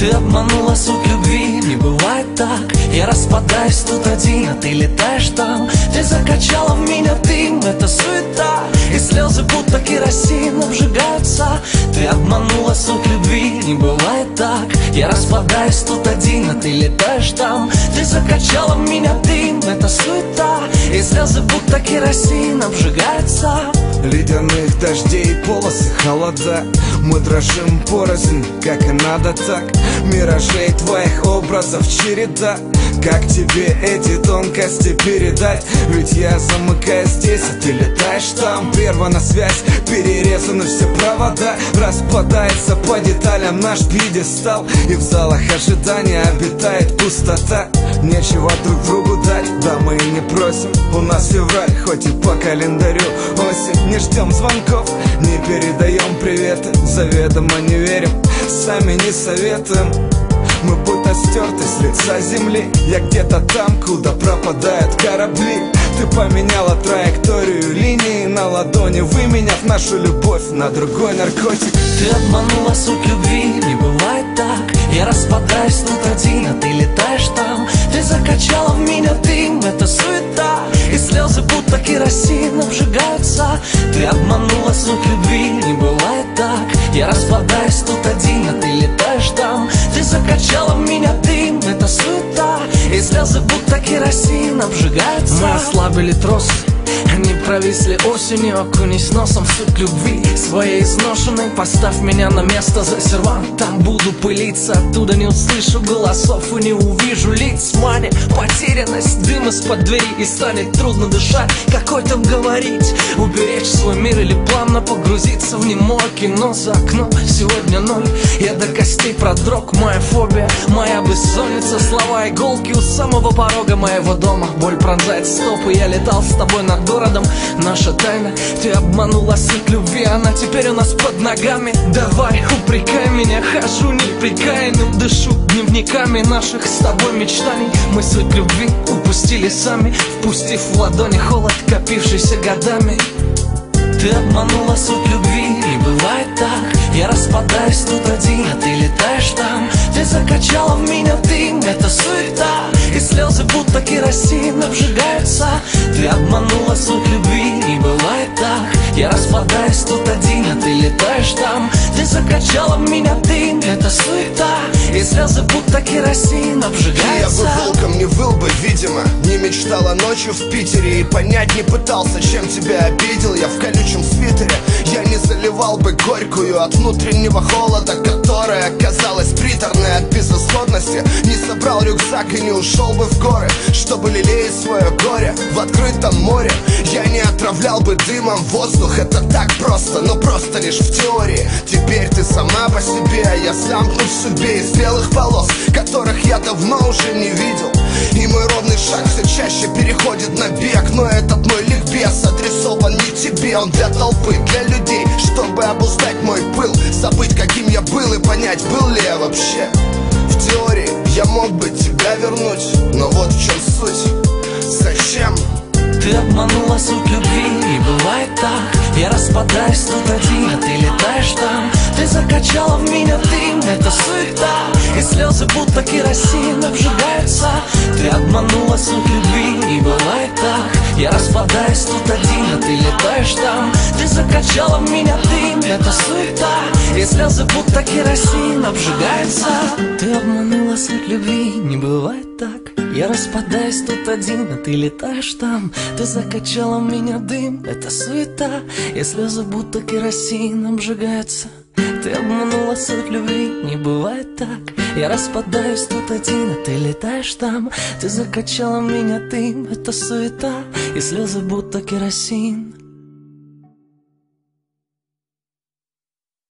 Ты обманула суть любви, не бывает так. Я распадаюсь тут один, а ты летаешь там. Ты закачала в меня дым, это суета, и слезы будто керосин обжигаются. Ты обманула суть любви, не бывает так. Я распадаюсь тут один, а ты летаешь там. Ты закачала в меня дым, это суета, и слезы будто керосин обжигаются. Ледяных дождей, полосы, холода. Мы дрожим порознь, как и надо так. Миражей твоих образов череда. Как тебе эти тонкости передать? Ведь я замыкаюсь здесь, а ты летаешь там. Прервана связь, перерезаны все провода. Распадается по деталям наш пьедестал, и в залах ожидания обитает пустота. Нечего друг другу дать, да мы и не просим. У нас февраль, хоть и по календарю осень. Не ждем звонков, не передаем приветы. Заведомо не верим, сами не советуем. Мы будто стерты с лица земли. Я где-то там, куда пропадают корабли. Ты поменяла траекторию линии на ладони, выменяв нашу любовь на другой наркотик. Ты обманула суть любви, не бывает так. Я распадаюсь тут один, а ты летаешь там. Ты закачала в меня дым, это суета, и слезы будто керосин обжигаются. Ты обманула суть любви, не бывает так. Я распадаюсь тут один, а ты летаешь там. Ты закачала в меня дым, это суета, и слезы будто керосин обжигаются. Мы ослабили трос, они провисли осенью. Окунись носом в суть любви своей изношенной. Поставь меня на место за сервант, там буду пылиться. Оттуда не услышу голосов и не увижу лиц. Маня, потерянность, дым из-под двери, и станет трудно дышать. Какой там говорить? Уберечь свой мир или плавно погрузиться в немое кино. За окном сегодня ноль, я до костей продрог. Моя фобия, моя бессонница, слова иголки у самого порога моего дома. Боль пронзает стопы, я летал с тобой над городом. Наша тайна, ты обманула суть любви, она теперь у нас под ногами. Давай, упрекай меня, хожу неприкаянным, дышу дневниками наших с тобой мечтаний. Мы суть любви упустили сами, впустив в ладони холод, копившийся годами. Ты обманула суть любви, не бывает так. Я распадаюсь тут один, а ты летаешь там. Ты закачала в меня дым, это суета, и слезы будто керосин обжигаются. Ты обманула суть любви, не бывает так. Я распадаюсь тут один, а ты летаешь там. Ты закачала в меня дым, это суета, и слезы будто керосин обжигаются. Я бы волком не выл бы, видимо, не мечтала ночью в Питере, и понять не пытался, чем тебя обидел. Я в колючем свитере, я не заливал бы горькую от внутреннего холода, которая оказалась приторной от безысходности. Не собрал рюкзак и не ушел бы в горы, чтобы лелеять свое горе в открытом море. Я не отравлял бы дымом воздух, это так просто, но просто лишь в теории. Теперь ты сама по себе, а я замкнут в судьбе из белых полос, которых я давно уже не видел. И мой ровный шаг все чаще переходит на бег, но этот мой ликбез адресован не тебе, он для толпы, для людей, чтобы обуздать мой пыл, забыть, каким я был, и понять, был ли я вообще. В теории я мог бы тебя вернуть, но вот в чем суть. Зачем? Ты обманула суть любви, не бывает так. Я распадаюсь тут один, а ты летаешь там. Ты закачала в меня дым, это суета, и слезы будто керосин обжигаются. Ты обманула суть любви, не бывает так. Я распадаюсь тут один, а ты летаешь там. Ты закачала в меня дым, это суета, и слезы будто керосин обжигаются. Ты обманула суть любви, не бывает так. Я распадаюсь тут один, а ты летаешь там. Ты закачала в меня дым, это суета, и слезы будто керосин обжигаются. Ты обманула суть любви, не бывает так. Я распадаюсь тут один, а ты летаешь там. Ты закачала в меня дым, это суета, и слезы будто керосин